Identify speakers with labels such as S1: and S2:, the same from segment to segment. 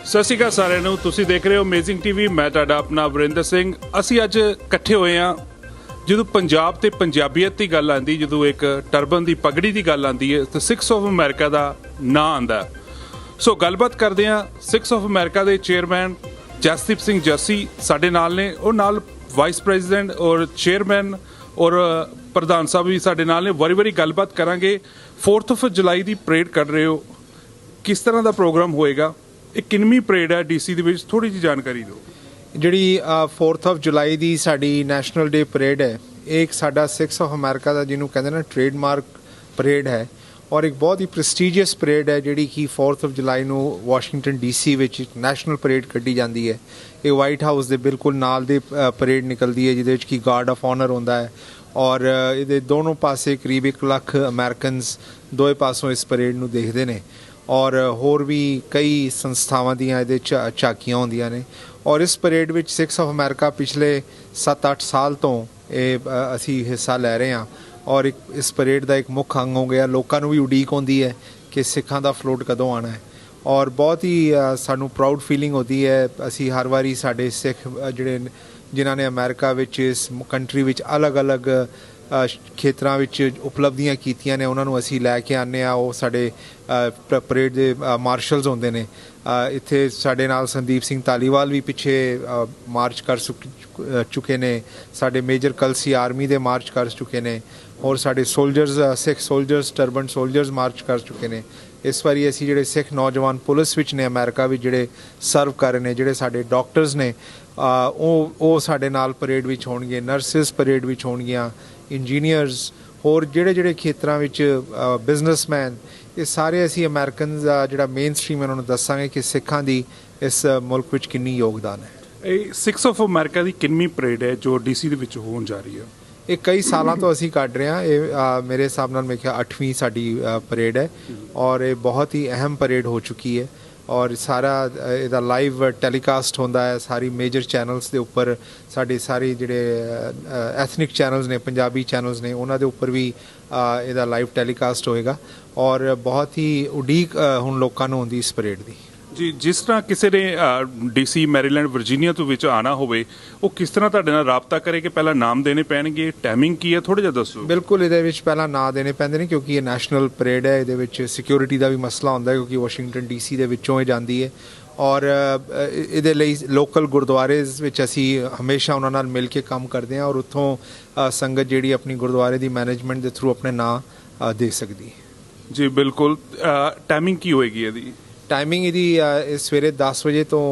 S1: ਸਤਿ ਸ਼੍ਰੀ ਅਕਾਲ ਸਾਰਿਆਂ ਨੂੰ। ਤੁਸੀਂ ਦੇਖ ਰਹੇ ਹੋ ਅਮੇਜ਼ਿੰਗ ਟੀਵੀ। ਮੈਂ ਤੁਹਾਡਾ ਆਪਣਾ ਵਰਿੰਦਰ ਸਿੰਘ। ਅਸੀਂ ਅੱਜ ਇਕੱਠੇ ਹੋਏ ਹਾਂ ਜਦੋਂ ਪੰਜਾਬ ਤੇ ਪੰਜਾਬੀਅਤ ਦੀ ਗੱਲ ਆਉਂਦੀ, ਜਦੋਂ ਇੱਕ ਟਰਬਨ ਦੀ ਪਗੜੀ ਦੀ ਗੱਲ ਆਉਂਦੀ ਹੈ ਤਾਂ ਸਿਕਸ ਆਫ ਅਮਰੀਕਾ ਦਾ ਨਾਂ ਆਉਂਦਾ। ਸੋ ਗੱਲਬਾਤ ਕਰਦੇ ਹਾਂ। ਸਿਕਸ ਆਫ ਅਮਰੀਕਾ ਦੇ ਚੇਅਰਮੈਨ ਜਸਦੀਪ ਸਿੰਘ ਜੱਸੀ ਸਾਡੇ ਨਾਲ ਨੇ, ਉਹ ਨਾਲ ਵਾਈਸ ਪ੍ਰੈਜ਼ੀਡੈਂਟ ਔਰ ਚੇਅਰਮੈਨ ਔਰ ਪ੍ਰਧਾਨ ਸਾਹਿਬ ਵੀ ਸਾਡੇ ਨਾਲ ਨੇ। ਵਾਰੀ ਗੱਲਬਾਤ ਕਰਾਂਗੇ। 4th of July the parade ਕੱਢ ਰਹੇ ਹੋ, ਕਿਸ ਤਰ੍ਹਾਂ ਦਾ ਪ੍ਰੋਗਰਾਮ ਹੋਏਗਾ? ਇਹ ਕਿੰਨਵੀਂ ਪਰੇਡ ਹੈ ਡੀਸੀ ਦੇ ਵਿੱਚ? ਥੋੜ੍ਹੀ ਜਿਹੀ ਜਾਣਕਾਰੀ ਦਿਓ।
S2: ਜਿਹੜੀ 4th of ਜੁਲਾਈ ਦੀ ਸਾਡੀ ਨੈਸ਼ਨਲ ਡੇ ਪਰੇਡ ਹੈ, ਇਹ ਇੱਕ ਸਾਡਾ ਸਿਕਸ ਆਫ ਅਮਰੀਕਾ ਦਾ ਜਿਹਨੂੰ ਕਹਿੰਦੇ ਨਾ ਟ੍ਰੇਡਮਾਰਕ ਪਰੇਡ ਹੈ, ਔਰ ਇੱਕ ਬਹੁਤ ਹੀ ਪ੍ਰੈਸਟੀਜੀਅਸ ਪਰੇਡ ਹੈ ਜਿਹੜੀ ਕਿ 4th of ਜੁਲਾਈ ਨੂੰ ਵਾਸ਼ਿੰਗਟਨ ਡੀਸੀ ਵਿੱਚ ਨੈਸ਼ਨਲ ਪਰੇਡ ਕੱਢੀ ਜਾਂਦੀ ਹੈ। ਇਹ ਵਾਈਟ ਹਾਊਸ ਦੇ ਬਿਲਕੁਲ ਨਾਲ ਦੇ ਪਰੇਡ ਨਿਕਲਦੀ ਹੈ, ਜਿਹਦੇ ਵਿੱਚ ਕਿ ਗਾਰਡ ਆਫ ਆਨਰ ਹੁੰਦਾ ਹੈ, ਔਰ ਇਹਦੇ ਦੋਨੋਂ ਪਾਸੇ ਕਰੀਬ 1 ਲੱਖ ਅਮਰੀਕਨਸ ਦੋਵੇਂ ਪਾਸੋਂ ਇਸ ਪਰੇਡ ਨੂੰ ਦੇਖਦੇ ਨੇ, ਔਰ ਹੋਰ ਵੀ ਕਈ ਸੰਸਥਾਵਾਂ ਦੀਆਂ ਇਹਦੇ ਝਾਕੀਆਂ ਹੁੰਦੀਆਂ ਨੇ। ਔਰ ਇਸ ਪਰੇਡ ਵਿੱਚ ਸਿਕਸ ਆਫ ਅਮਰੀਕਾ ਪਿਛਲੇ 7-8 ਸਾਲ ਤੋਂ ਇਹ ਅਸੀਂ ਹਿੱਸਾ ਲੈ ਰਹੇ ਹਾਂ, ਔਰ ਇਸ ਪਰੇਡ ਦਾ ਇੱਕ ਮੁੱਖ ਅੰਗ ਹੋ ਗਿਆ। ਲੋਕਾਂ ਨੂੰ ਵੀ ਉਡੀਕ ਹੁੰਦੀ ਹੈ ਕਿ ਸਿੱਖਾਂ ਦਾ ਫਲੋਟ ਕਦੋਂ ਆਉਣਾ ਹੈ, ਔਰ ਬਹੁਤ ਹੀ ਸਾਨੂੰ ਪ੍ਰਾਊਡ ਫੀਲਿੰਗ ਹੁੰਦੀ ਹੈ। ਅਸੀਂ ਹਰ ਵਾਰੀ ਸਾਡੇ ਸਿੱਖ ਜਿਹੜੇ ਜਿਨ੍ਹਾਂ ਨੇ ਅਮਰੀਕਾ ਵਿੱਚ ਇਸ ਕੰਟਰੀ ਵਿੱਚ ਅਲੱਗ-ਅਲੱਗ ਖੇਤਰਾਂ ਵਿੱਚ ਉਪਲਬਧੀਆਂ ਕੀਤੀਆਂ ਨੇ, ਉਹਨਾਂ ਨੂੰ ਅਸੀਂ ਲੈ ਕੇ ਆਉਂਦੇ ਹਾਂ। ਉਹ ਸਾਡੇ ਪਰੇਡ ਦੇ ਮਾਰਸ਼ਲਸ ਹੁੰਦੇ ਨੇ। ਇੱਥੇ ਸਾਡੇ ਨਾਲ ਸੰਦੀਪ ਸਿੰਘ ਧਾਲੀਵਾਲ ਵੀ ਪਿੱਛੇ ਮਾਰਚ ਕਰ ਚੁੱਕੇ ਨੇ, ਸਾਡੇ ਮੇਜਰ ਕਲਸੀ ਆਰਮੀ ਦੇ ਮਾਰਚ ਕਰ ਚੁੱਕੇ ਨੇ, ਹੋਰ ਸਾਡੇ ਸੋਲਜਰਸ ਸਿੱਖ ਸੋਲਜਰਸ ਟਰਬਨ ਸੋਲਜਰਸ ਮਾਰਚ ਕਰ ਚੁੱਕੇ ਨੇ। ਇਸ ਵਾਰੀ ਅਸੀਂ ਜਿਹੜੇ ਸਿੱਖ ਨੌਜਵਾਨ ਪੁਲਿਸ ਵਿੱਚ ਨੇ ਅਮਰੀਕਾ ਵਿੱਚ ਜਿਹੜੇ ਸਰਵ ਕਰ ਰਹੇ ਨੇ, ਜਿਹੜੇ ਸਾਡੇ ਡਾਕਟਰਸ ਨੇ, ਉਹ ਸਾਡੇ ਨਾਲ ਪਰੇਡ ਵਿੱਚ ਹੋਣਗੇ। ਨਰਸਿਸ ਪਰੇਡ ਵਿੱਚ ਹੋਣਗੀਆਂ, ਇੰਜੀਨੀਅਰਸ, ਹੋਰ ਜਿਹੜੇ ਖੇਤਰਾਂ ਵਿੱਚ ਬਿਜ਼ਨਸਮੈਨ, ਇਹ ਸਾਰੇ ਅਸੀਂ ਅਮਰੀਕਨਸ ਦਾ ਜਿਹੜਾ ਮੇਨ ਸਟਰੀਮ ਉਹਨਾਂ ਨੂੰ ਦੱਸਾਂਗੇ ਕਿ ਸਿੱਖਾਂ ਦੀ ਇਸ ਮੁਲਕ ਵਿੱਚ ਕਿੰਨੀ ਯੋਗਦਾਨ ਹੈ।
S1: ਇਹ six of America the ਕਿੰਨਵੀਂ parade ਹੈ ਜੋ ਡੀਸੀ ਦੇ ਵਿੱਚ ਹੋਣ ਜਾ ਰਹੀ ਹੈ?
S2: ਇਹ ਕਈ ਸਾਲਾਂ ਤੋਂ ਅਸੀਂ ਕੱਢ ਰਹੇ ਹਾਂ। ਇਹ ਮੇਰੇ ਹਿਸਾਬ ਨਾਲ ਮੈਂ ਕਿਹਾ 8ਵੀਂ ਸਾਡੀ ਪਰੇਡ ਹੈ, ਔਰ ਇਹ ਬਹੁਤ ਹੀ ਅਹਿਮ ਪਰੇਡ ਹੋ ਚੁੱਕੀ ਹੈ, ਔਰ ਸਾਰਾ ਇਹਦਾ ਲਾਈਵ ਟੈਲੀਕਾਸਟ ਹੁੰਦਾ ਹੈ ਸਾਰੀ ਮੇਜਰ ਚੈਨਲਸ ਦੇ ਉੱਪਰ। ਸਾਡੇ ਸਾਰੇ ਜਿਹੜੇ ਐਥਨਿਕ ਚੈਨਲਸ ਨੇ, ਪੰਜਾਬੀ ਚੈਨਲਸ ਨੇ, ਉਹਨਾਂ ਦੇ ਉੱਪਰ ਵੀ ਇਹਦਾ ਲਾਈਵ ਟੈਲੀਕਾਸਟ ਹੋਏਗਾ, ਔਰ ਬਹੁਤ ਹੀ ਉਡੀਕ ਹੁਣ ਲੋਕਾਂ ਨੂੰ ਹੁੰਦੀ ਇਸ ਪਰੇਡ ਦੀ।
S1: ਜੀ, ਜਿਸ ਤਰ੍ਹਾਂ ਕਿਸੇ ਨੇ ਡੀਸੀ ਮੈਰੀਲੈਂਡ ਵਰਜੀਨੀਆ ਤੋਂ ਵਿੱਚ ਆਉਣਾ ਹੋਵੇ, ਉਹ ਕਿਸ ਤਰ੍ਹਾਂ ਤੁਹਾਡੇ ਨਾਲ ਰਾਬਤਾ ਕਰੇ? ਕਿ ਪਹਿਲਾਂ ਨਾਮ ਦੇਣੇ ਪੈਣਗੇ? ਟਾਈਮਿੰਗ ਕੀ ਹੈ, ਥੋੜ੍ਹਾ ਜਿਹਾ ਦੱਸੋ। ਬਿਲਕੁਲ,
S2: ਇਹਦੇ ਵਿੱਚ ਪਹਿਲਾਂ ਨਾਂ ਦੇਣੇ ਪੈਂਦੇ ਨੇ ਕਿਉਂਕਿ ਇਹ ਨੈਸ਼ਨਲ ਪਰੇਡ ਹੈ। ਇਹਦੇ ਵਿੱਚ ਸਿਕਿਉਰਿਟੀ ਦਾ ਵੀ ਮਸਲਾ ਹੁੰਦਾ ਕਿਉਂਕਿ ਵਾਸ਼ਿੰਗਟਨ ਡੀਸੀ ਦੇ ਵਿੱਚੋਂ ਇਹ ਜਾਂਦੀ ਹੈ, ਔਰ ਇਹਦੇ ਲਈ ਲੋਕਲ ਗੁਰਦੁਆਰੇ ਵਿੱਚ ਅਸੀਂ ਹਮੇਸ਼ਾ ਉਹਨਾਂ ਨਾਲ ਮਿਲ ਕੇ ਕੰਮ ਕਰਦੇ ਹਾਂ, ਔਰ ਉੱਥੋਂ ਸੰਗਤ ਜਿਹੜੀ ਆਪਣੀ ਗੁਰਦੁਆਰੇ ਦੀ ਮੈਨੇਜਮੈਂਟ ਦੇ ਥਰੂ ਆਪਣੇ ਨਾਂ ਦੇ ਸਕਦੀ ਹੈ।
S1: ਜੀ ਬਿਲਕੁਲ। ਟਾਈਮਿੰਗ ਕੀ ਹੋਏਗੀ ਇਹਦੀ?
S2: ਟਾਈਮਿੰਗ ਇਹਦੀ ਸਵੇਰੇ 10 ਵਜੇ ਤੋਂ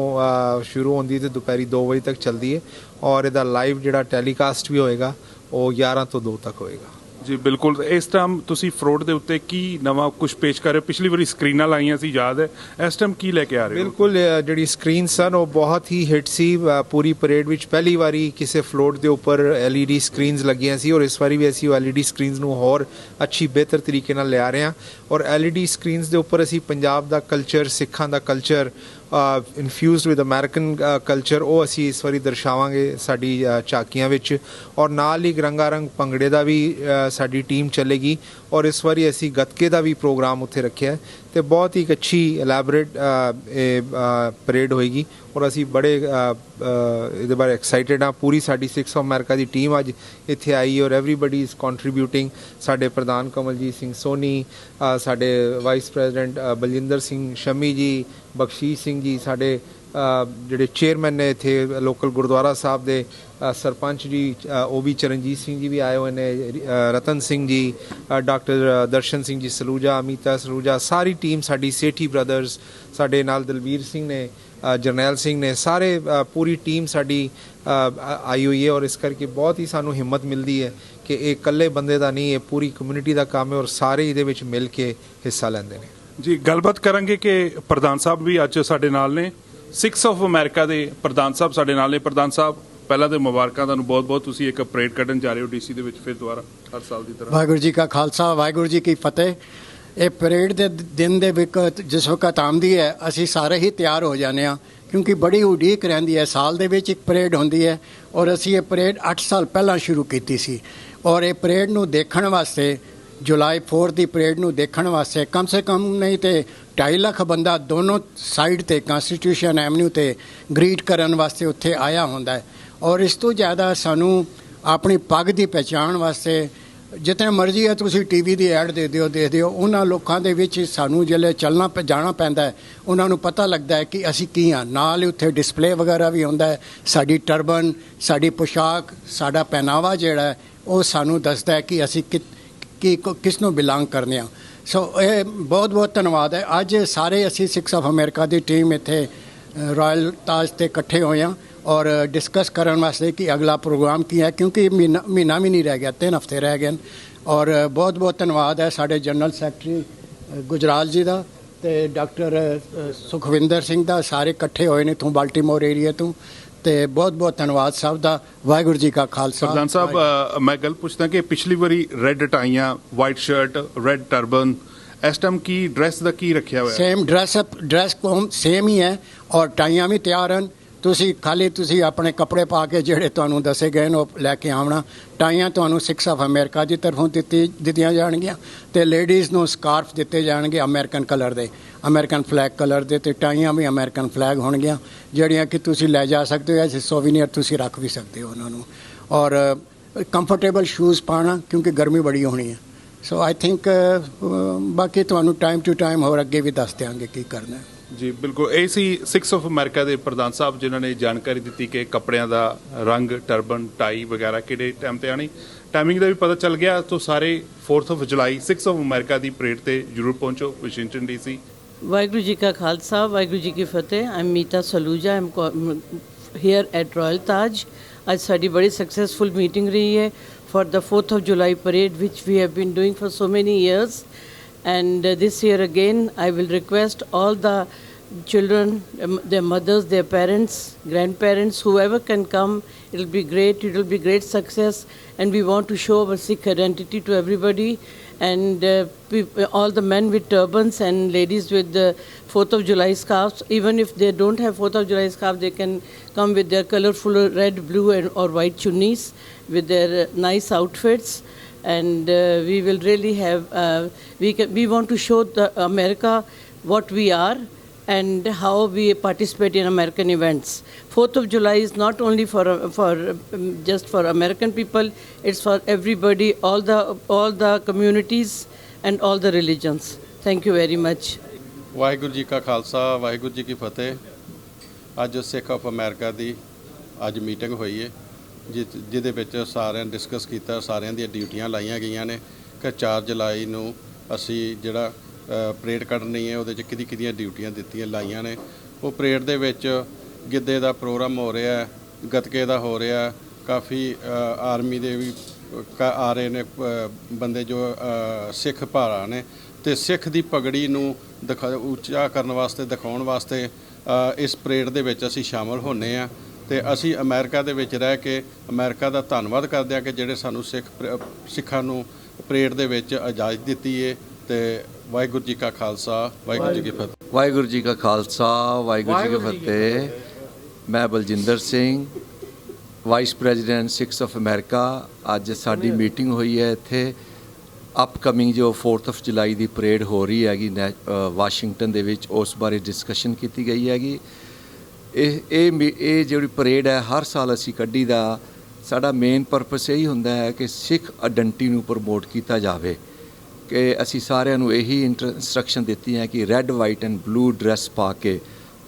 S2: ਸ਼ੁਰੂ ਹੁੰਦੀ ਹੈ ਅਤੇ ਦੁਪਹਿਰੀ 2 ਵਜੇ ਤੱਕ ਚੱਲਦੀ ਹੈ, ਔਰ ਇਹਦਾ ਲਾਈਵ ਜਿਹੜਾ ਟੈਲੀਕਾਸਟ ਵੀ ਹੋਏਗਾ ਉਹ 11 ਤੋਂ 2 ਤੱਕ ਹੋਏਗਾ। ਜੀ
S1: ਬਿਲਕੁਲ। ਇਸ ਟਾਈਮ ਤੁਸੀਂ ਫਰੋਡ ਦੇ ਉੱਤੇ ਕੀ ਨਵਾਂ ਕੁਝ ਪੇਸ਼ ਕਰ ਰਹੇ ਹੋ? ਪਿਛਲੀ ਵਾਰੀ ਸਕਰੀਨਾਂ ਲਾਈਆਂ ਸੀ, ਯਾਦ ਹੈ। ਇਸ ਟਾਈਮ ਕੀ ਲੈ ਕੇ ਆ ਰਹੇ ਹੋ?
S2: ਬਿਲਕੁਲ, ਜਿਹੜੀ ਸਕਰੀਨ ਸਨ ਉਹ ਬਹੁਤ ਹੀ ਹਿੱਟ ਸੀ। ਪੂਰੀ ਪਰੇਡ ਵਿੱਚ ਪਹਿਲੀ ਵਾਰੀ ਕਿਸੇ ਫਲੋਟ ਦੇ ਉੱਪਰ LED ਸਕਰੀਨਸ ਲੱਗੀਆਂ ਸੀ, ਔਰ ਇਸ ਵਾਰੀ ਵੀ ਅਸੀਂ ਉਹ LED ਸਕਰੀਨਸ ਨੂੰ ਹੋਰ ਅੱਛੀ ਬਿਹਤਰ ਤਰੀਕੇ ਨਾਲ ਲਿਆ ਰਹੇ ਹਾਂ, ਔਰ LED ਸਕਰੀਨਸ ਦੇ ਉੱਪਰ ਅਸੀਂ ਪੰਜਾਬ ਦਾ ਕਲਚਰ, ਸਿੱਖਾਂ ਦਾ ਕਲਚਰ ਇਨਫਿਊਜ਼ਡ ਵਿਦ ਅਮਰੀਕਨ ਕਲਚਰ, ਉਹ ਅਸੀਂ ਇਸ ਵਾਰੀ ਦਰਸਾਵਾਂਗੇ ਸਾਡੀ ਝਾਕੀਆਂ ਵਿੱਚ, ਔਰ ਨਾਲ ਹੀ ਰੰਗਾ ਰੰਗ ਭੰਗੜੇ ਦਾ ਵੀ ਸਾਡੀ ਟੀਮ ਚੱਲੇਗੀ, ਔਰ ਇਸ ਵਾਰੀ ਅਸੀਂ ਗੱਤਕੇ ਦਾ ਵੀ ਪ੍ਰੋਗਰਾਮ ਉੱਥੇ ਰੱਖਿਆ ਅਤੇ ਬਹੁਤ ਹੀ ਇੱਕ ਅੱਛੀ ਐਲੈਬੋਰੇਟ ਪਰੇਡ ਹੋਏਗੀ, ਔਰ ਅਸੀਂ ਬੜੇ ਇਹਦੇ ਬਾਰੇ ਐਕਸਾਈਟਿਡ ਹਾਂ। ਪੂਰੀ ਸਾਡੀ six of America the team ਅੱਜ ਇੱਥੇ ਆਈ, ਔਰ ਐਵਰੀਬਡੀ ਇਜ਼ ਕੰਟਰੀਬਿਊਟਿੰਗ। ਸਾਡੇ ਪ੍ਰਧਾਨ ਕਮਲਜੀਤ ਸਿੰਘ ਸੋਨੀ, ਸਾਡੇ ਵਾਈਸ ਪ੍ਰੈਜ਼ੀਡੈਂਟ ਬਲਜਿੰਦਰ ਸਿੰਘ ਸ਼ਮੀ ਜੀ, ਬਖਸ਼ੀਸ਼ ਸਿੰਘ ਜੀ, ਸਾਡੇ ਜਿਹੜੇ ਚੇਅਰਮੈਨ ਨੇ ਇੱਥੇ ਲੋਕਲ ਗੁਰਦੁਆਰਾ ਸਾਹਿਬ ਦੇ, ਸਰਪੰਚ ਜੀ ਉਹ ਵੀ ਚਰਨਜੀਤ ਸਿੰਘ ਜੀ ਵੀ ਆਏ ਹੋਏ ਨੇ, ਰਤਨ ਸਿੰਘ ਜੀ, ਡਾਕਟਰ ਦਰਸ਼ਨ ਸਿੰਘ ਜੀ ਸਲੂਜਾ, ਅਮੀਤਾ ਸਲੂਜਾ, ਸਾਰੀ ਟੀਮ ਸਾਡੀ, ਸੇਠੀ ਬ੍ਰਦਰਸ ਸਾਡੇ ਨਾਲ, ਦਲਵੀਰ ਸਿੰਘ ਨੇ, ਜਰਨੈਲ ਸਿੰਘ ਨੇ, ਸਾਰੇ ਪੂਰੀ ਟੀਮ ਸਾਡੀ ਆਈ ਹੋਈ ਹੈ, ਔਰ ਇਸ ਕਰਕੇ ਬਹੁਤ ਹੀ ਸਾਨੂੰ ਹਿੰਮਤ ਮਿਲਦੀ ਹੈ ਕਿ ਇਹ ਇਕੱਲੇ ਬੰਦੇ ਦਾ ਨਹੀਂ, ਇਹ ਪੂਰੀ ਕਮਿਊਨਿਟੀ ਦਾ ਕੰਮ ਹੈ, ਔਰ ਸਾਰੇ ਇਹਦੇ ਵਿੱਚ ਮਿਲ ਕੇ ਹਿੱਸਾ ਲੈਂਦੇ ਨੇ।
S1: ਜੀ, ਗੱਲਬਾਤ ਕਰਾਂਗੇ ਕਿ ਪ੍ਰਧਾਨ ਸਾਹਿਬ ਵੀ ਅੱਜ ਸਾਡੇ ਨਾਲ ਨੇ। ਸਿਕਸ ਆਫ ਅਮਰੀਕਾ ਦੇ ਪ੍ਰਧਾਨ ਸਾਹਿਬ ਸਾਡੇ ਨਾਲ ਨੇ। ਪ੍ਰਧਾਨ ਸਾਹਿਬ, ਪਹਿਲਾਂ ਤਾਂ ਮੁਬਾਰਕਾਂ ਤੁਹਾਨੂੰ ਬਹੁਤ-ਬਹੁਤ। ਤੁਸੀਂ ਇੱਕ ਪਰੇਡ ਕੱਢਣ ਜਾ ਰਹੇ ਹੋ ਡੀਸੀ ਦੇ ਵਿੱਚ ਫਿਰ ਦੁਬਾਰਾ ਹਰ ਸਾਲ ਦੀ ਤਰ੍ਹਾਂ।
S3: ਵਾਹਿਗੁਰੂ ਜੀ ਕਾ ਖਾਲਸਾ, ਵਾਹਿਗੁਰੂ ਜੀ ਕੀ ਫਤਿਹ। ਇਹ ਪਰੇਡ ਦੇ ਦਿਨ ਦੇ ਵਕਤ ਜਿਸ ਵਕਤ ਆਉਂਦੀ ਹੈ, ਅਸੀਂ ਸਾਰੇ ਹੀ ਤਿਆਰ ਹੋ ਜਾਂਦੇ ਹਾਂ ਕਿਉਂਕਿ ਬੜੀ ਉਡੀਕ ਰਹਿੰਦੀ ਹੈ। ਸਾਲ ਦੇ ਵਿੱਚ ਇੱਕ ਪਰੇਡ ਹੁੰਦੀ ਹੈ, ਔਰ ਅਸੀਂ ਇਹ ਪਰੇਡ 8 ਸਾਲ ਪਹਿਲਾਂ ਸ਼ੁਰੂ ਕੀਤੀ ਸੀ, ਔਰ ਇਹ ਪਰੇਡ ਨੂੰ ਦੇਖਣ ਵਾਸਤੇ ਜੁਲਾਈ 4 ਦੀ ਪਰੇਡ ਨੂੰ ਦੇਖਣ ਵਾਸਤੇ ਕਮ ਸੇ ਕਮ ਨਹੀਂ ਤੇ 2.5 ਲੱਖ ਬੰਦਾ ਦੋਨੋਂ ਸਾਈਡ ਤੇ ਕਨਸਟੀਟਿਊਸ਼ਨ ਐਵਨਿਊ ਤੇ ਗ੍ਰੀਟ ਕਰਨ ਵਾਸਤੇ ਉੱਥੇ ਆਇਆ ਹੁੰਦਾ ਹੈ। ਔਰ ਇਸ ਤੋਂ ਜ਼ਿਆਦਾ ਸਾਨੂੰ ਆਪਣੀ ਪੱਗ ਦੀ ਪਹਿਚਾਣ ਵਾਸਤੇ ਜਿੱਥੇ ਮਰਜ਼ੀ ਹੈ ਤੁਸੀਂ ਟੀਵੀ ਦੀ ਐਡ ਦੇਖਦੇ ਹੋ ਉਹਨਾਂ ਲੋਕਾਂ ਦੇ ਵਿੱਚ ਸਾਨੂੰ ਜਿਹੜੇ ਜਾਣਾ ਪੈਂਦਾ ਹੈ ਉਹਨਾਂ ਨੂੰ ਪਤਾ ਲੱਗਦਾ ਹੈ ਕਿ ਅਸੀਂ ਕੀ ਹਾਂ। ਨਾਲ ਹੀ ਉੱਥੇ ਡਿਸਪਲੇ ਵਗੈਰਾ ਵੀ ਹੁੰਦਾ ਹੈ, ਸਾਡੀ ਟਰਬਨ, ਸਾਡੀ ਪੁਸ਼ਾਕ, ਸਾਡਾ ਪਹਿਨਾਵਾ ਜਿਹੜਾ ਹੈ ਉਹ ਸਾਨੂੰ ਦੱਸਦਾ ਹੈ ਕਿ ਅਸੀਂ ਕਿਸ ਨੂੰ ਬਿਲੋਂਗ ਕਰਨੇ ਆ। ਸੋ ਇਹ ਬਹੁਤ ਬਹੁਤ ਧੰਨਵਾਦ ਹੈ। ਅੱਜ ਸਾਰੇ ਅਸੀਂ Sikhs of America the team ਇੱਥੇ ਰਾਇਲ ਤਾਜ ਤੇ ਇਕੱਠੇ ਹੋਏ ਹਾਂ ਔਰ ਡਿਸਕਸ ਕਰਨ ਵਾਸਤੇ ਕਿ ਅਗਲਾ ਪ੍ਰੋਗਰਾਮ ਕੀ ਹੈ, ਕਿਉਂਕਿ ਮਹੀਨਾ ਵੀ ਨਹੀਂ ਰਹਿ ਗਿਆ, 3 ਹਫ਼ਤੇ ਰਹਿ ਗਏ। ਔਰ ਬਹੁਤ ਬਹੁਤ ਧੰਨਵਾਦ ਹੈ ਸਾਡੇ ਜਨਰਲ ਸੈਕਟਰੀ ਗੁਜਰਾਲ ਜੀ ਦਾ ਤੇ ਡਾਕਟਰ ਸੁਖਵਿੰਦਰ ਸਿੰਘ ਦਾ, ਸਾਰੇ ਇਕੱਠੇ ਹੋਏ ਨੇ ਇੱਥੋਂ ਬਾਲਟੀਮੋਰ ਏਰੀਆ ਤੋਂ। ਤੇ ਬਹੁਤ ਬਹੁਤ ਧੰਨਵਾਦ ਸਭ ਦਾ। ਵਾਹਿਗੁਰੂ ਜੀ ਕਾ ਖਾਲਸਾ।
S1: ਪ੍ਰਧਾਨ ਸਾਹਿਬ, ਮੈਂ ਗੱਲ ਪੁੱਛਦਾ ਕਿ ਪਿਛਲੀ ਵਾਰੀ ਰੈੱਡ ਟਾਈਆਂ, ਵਾਈਟ ਸ਼ਰਟ, ਰੈੱਡ ਟਰਬਨ, ਇਸ ਟਾਈਮ ਕੀ ਡਰੈਸ ਦਾ ਕੀ ਰੱਖਿਆ ਹੋਇਆ?
S3: ਸੇਮ ਡਰੈਸ ਕੋਡ ਸੇਮ ਹੀ ਹੈ ਔਰ ਟਾਈਆਂ ਵੀ ਤਿਆਰ ਹਨ। ਤੁਸੀਂ ਆਪਣੇ ਕੱਪੜੇ ਪਾ ਕੇ ਜਿਹੜੇ ਤੁਹਾਨੂੰ ਦੱਸੇ ਗਏ ਨੇ ਉਹ ਲੈ ਕੇ ਆਉਣਾ। ਟਾਈਆਂ ਤੁਹਾਨੂੰ ਸਿੱਖਸ ਆਫ ਅਮਰੀਕਾ ਦੀ ਤਰਫੋਂ ਦਿੱਤੀਆਂ ਜਾਣਗੀਆਂ ਤੇ ਲੇਡੀਜ਼ ਨੂੰ ਸਕਾਰਫ ਦਿੱਤੇ ਜਾਣਗੇ ਅਮਰੀਕਨ ਕਲਰ ਦੇ, ਅਮਰੀਕਨ ਫਲੈਗ ਕਲਰ ਦੇ, ਤੇ ਟਾਈਆਂ ਵੀ ਅਮਰੀਕਨ ਫਲੈਗ ਹੋਣਗੀਆਂ ਜਿਹੜੀਆਂ ਕਿ ਤੁਸੀਂ ਲੈ ਜਾ ਸਕਦੇ ਹੋ ਐਜ਼ ਸੋਵੀਨੀਅਰ, ਤੁਸੀਂ ਰੱਖ ਵੀ ਸਕਦੇ ਹੋ ਉਹਨਾਂ ਨੂੰ। ਔਰ ਕੰਫਰਟੇਬਲ ਸ਼ੂਜ਼ ਪਾਉਣਾ ਕਿਉਂਕਿ ਗਰਮੀ ਬੜੀ ਹੋਣੀ ਹੈ। ਸੋ ਆਈ ਥਿੰਕ ਬਾਕੀ ਤੁਹਾਨੂੰ ਟਾਈਮ ਟੂ ਟਾਈਮ ਹੋਰ ਅੱਗੇ ਵੀ ਦੱਸ ਦਿਆਂਗੇ ਕੀ ਕਰਨਾ ਹੈ।
S1: ਜੀ ਬਿਲਕੁਲ, ਇਹ ਸੀ ਸਿੱਖਸ ਆਫ ਅਮਰੀਕਾ ਦੇ ਪ੍ਰਧਾਨ ਸਾਹਿਬ ਜਿਨ੍ਹਾਂ ਨੇ ਜਾਣਕਾਰੀ ਦਿੱਤੀ ਕਿ ਕੱਪੜਿਆਂ ਦਾ ਰੰਗ, ਟਰਬਨ, ਟਾਈ ਵਗੈਰਾ ਕਿਹੜੇ ਟਾਈਮ ਤੇ ਆਣੀ। ਟਾਈਮਿੰਗ ਦਾ ਵੀ ਪਤਾ ਚੱਲ ਗਿਆ। ਤੋਂ ਸਾਰੇ 4 ਜੁਲਾਈ Sikhs of America the parade ਤੇ ਜ਼ਰੂਰ ਪਹੁੰਚੋ ਵਾਸ਼ਿੰਗਟਨ DC।
S4: ਵਾਹਿਗੁਰੂ ਜੀ ਕਾ ਖਾਲਸਾ, ਵਾਹਿਗੁਰੂ ਜੀ ਕੀ ਫਤਿਹ। I am Meeta Saluja, I am here at Royal Taj। ਅੱਜ ਸਾਡੀ ਬੜੀ ਸਕਸੈਸਫੁਲ ਮੀਟਿੰਗ ਰਹੀ ਹੈ for the 4th of July parade, which we have been doing for so many years. And this year again, I will request all the children, their mothers, their parents, grandparents, whoever can come. It will be great. It will be great success. And we want to show our Sikh identity to everybody. And all the men with turbans and ladies with the 4th of July scarves. Even if they don't have 4th of July scarves, they can come with their colorful red, blue or white chunnis with their nice outfits. And we will really have, we want to show the America what we are and how we participate in American events. 4th of July is not only just for American people, it's for everybody, all the communities and all the religions. Thank you very much.
S5: Waheguru ji ਕਾ ਖਾਲਸਾ, ਵਾਹਿਗੁਰੂ ਜੀ ਕੀ ਫਤਿਹ। ਅੱਜ ਸਿੱਖ of America ਦੀ ਅੱਜ meeting ਹੋਈ ਹੈ ਜਿਹਦੇ ਵਿੱਚ ਸਾਰਿਆਂ ਨੇ ਡਿਸਕਸ ਕੀਤਾ, ਸਾਰਿਆਂ ਦੀਆਂ ਡਿਊਟੀਆਂ ਲਾਈਆਂ ਗਈਆਂ ਨੇ ਕਿ 4 ਜੁਲਾਈ ਨੂੰ ਅਸੀਂ ਜਿਹੜਾ ਪਰੇਡ ਕੱਢਣੀ ਹੈ ਉਹਦੇ 'ਚ ਕਿਹਦੀਆਂ ਡਿਊਟੀਆਂ ਦਿੱਤੀਆਂ ਲਾਈਆਂ ਨੇ। ਉਹ ਪਰੇਡ ਦੇ ਵਿੱਚ ਗਿੱਧੇ ਦਾ ਪ੍ਰੋਗਰਾਮ ਹੋ ਰਿਹਾ, ਗੱਤਕੇ ਦਾ ਹੋ ਰਿਹਾ, ਕਾਫੀ ਆਰਮੀ ਦੇ ਵੀ ਆ ਰਹੇ ਨੇ ਬੰਦੇ ਜੋ ਸਿੱਖ ਭਰਾ ਨੇ, ਤੇ ਸਿੱਖ ਦੀ ਪਗੜੀ ਨੂੰ ਉੱਚਾ ਕਰਨ ਵਾਸਤੇ, ਦਿਖਾਉਣ ਵਾਸਤੇ ਇਸ ਪਰੇਡ ਦੇ ਵਿੱਚ ਅਸੀਂ ਸ਼ਾਮਲ ਹੁੰਦੇ ਹਾਂ। ਤੇ ਅਸੀਂ ਅਮਰੀਕਾ ਦੇ ਵਿੱਚ ਰਹਿ ਕੇ ਅਮਰੀਕਾ ਦਾ ਧੰਨਵਾਦ ਕਰਦੇ ਹਾਂ ਕਿ ਜਿਹੜੇ ਸਾਨੂੰ ਸਿੱਖਾਂ ਨੂੰ ਪਰੇਡ ਦੇ ਵਿੱਚ ਇਜਾਜ਼ਤ ਦਿੱਤੀ ਹੈ। ਤੇ ਵਾਹਿਗੁਰੂ ਜੀ ਕਾ ਖਾਲਸਾ, ਵਾਹਿਗੁਰੂ ਜੀ ਕੀ ਫਤਿਹ।
S6: ਵਾਹਿਗੁਰੂ ਜੀ ਕਾ ਖਾਲਸਾ, ਵਾਹਿਗੁਰੂ ਜੀ ਕੀ ਫਤਿਹ। ਮੈਂ Baljinder Singh, vice president Sikhs of America. ਅੱਜ ਸਾਡੀ ਮੀਟਿੰਗ ਹੋਈ ਹੈ ਇੱਥੇ ਅਪਕਮਿੰਗ ਜੋ 4th ਜੁਲਾਈ ਦੀ ਪਰੇਡ ਹੋ ਰਹੀ ਹੈਗੀ ਵਾਸ਼ਿੰਗਟਨ ਦੇ ਵਿੱਚ, ਉਸ ਬਾਰੇ ਡਿਸਕਸ਼ਨ ਕੀਤੀ ਗਈ ਹੈਗੀ। ਇਹ ਜਿਹੜੀ ਪਰੇਡ ਹੈ ਹਰ ਸਾਲ ਅਸੀਂ ਕੱਢੀ ਦਾ। ਸਾਡਾ ਮੇਨ ਪਰਪਸ ਇਹੀ ਹੁੰਦਾ ਹੈ ਕਿ ਸਿੱਖ ਆਇਡੈਂਟੀ ਨੂੰ ਪ੍ਰਮੋਟ ਕੀਤਾ ਜਾਵੇ, ਕਿ ਅਸੀਂ ਸਾਰਿਆਂ ਨੂੰ ਇਹੀ ਇੰਸਟਰਕਸ਼ਨ ਦਿੱਤੀ ਹੈ ਕਿ red, white and blue dress ਪਾ ਕੇ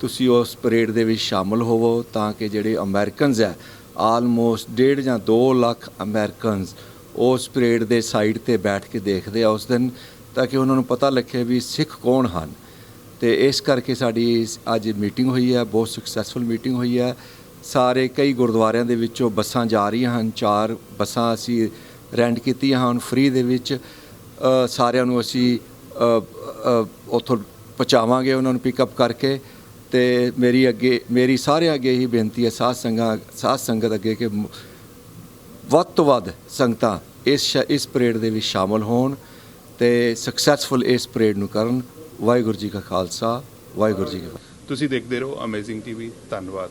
S6: ਤੁਸੀਂ ਉਸ ਪਰੇਡ ਦੇ ਵਿੱਚ ਸ਼ਾਮਲ ਹੋਵੋ, ਤਾਂ ਕਿ ਜਿਹੜੇ ਅਮਰੀਕਨਸ ਹੈ ਆਲਮੋਸਟ 1.5 ਜਾਂ 2 ਲੱਖ ਅਮਰੀਕਨਸ ਉਸ ਪਰੇਡ ਦੇ ਸਾਈਡ ਤੇ ਬੈਠ ਕੇ ਦੇਖਦੇ ਆ ਉਸ ਦਿਨ, ਤਾਂ ਕਿ ਉਹਨਾਂ ਨੂੰ ਪਤਾ ਲੱਗੇ ਵੀ ਸਿੱਖ ਕੌਣ ਹਨ। ਤੇ ਇਸ ਕਰਕੇ ਸਾਡੀ ਅੱਜ ਮੀਟਿੰਗ ਹੋਈ ਹੈ, ਬਹੁਤ ਸਕਸੈਸਫੁਲ ਮੀਟਿੰਗ ਹੋਈ ਹੈ। ਸਾਰੇ ਕਈ ਗੁਰਦੁਆਰਿਆਂ ਦੇ ਵਿੱਚੋਂ ਬੱਸਾਂ ਜਾ ਰਹੀਆਂ ਹਨ, 4 ਬੱਸਾਂ ਅਸੀਂ ਰੈਂਟ ਕੀਤੀਆਂ ਹਨ ਫ੍ਰੀ ਦੇ ਵਿੱਚ। ਸਾਰਿਆਂ ਨੂੰ ਅਸੀਂ ਉੱਥੋਂ ਪਹੁੰਚਾਵਾਂਗੇ ਉਹਨਾਂ ਨੂੰ ਪਿਕਅਪ ਕਰਕੇ। ਤੇ ਮੇਰੀ ਸਾਰਿਆਂ ਅੱਗੇ ਹੀ ਬੇਨਤੀ ਹੈ ਸਾਧ ਸੰਗਤ ਅੱਗੇ ਕਿ ਵੱਧ ਤੋਂ ਵੱਧ ਸੰਗਤਾਂ ਇਸ ਪਰੇਡ ਦੇ ਵਿੱਚ ਸ਼ਾਮਲ ਹੋਣ ਤੇ ਸਕਸੈਸਫੁਲ ਇਸ ਪਰੇਡ ਨੂੰ ਕਰਨ। ਵਾਹਿਗੁਰੂ ਜੀ ਕਾ ਖਾਲਸਾ, ਵਾਹਿਗੁਰੂ ਜੀ ਕੀ ਫਤਿਹ।
S1: ਤੁਸੀਂ ਦੇਖਦੇ ਰਹੋ ਅਮੇਜ਼ਿੰਗ TV। ਧੰਨਵਾਦ।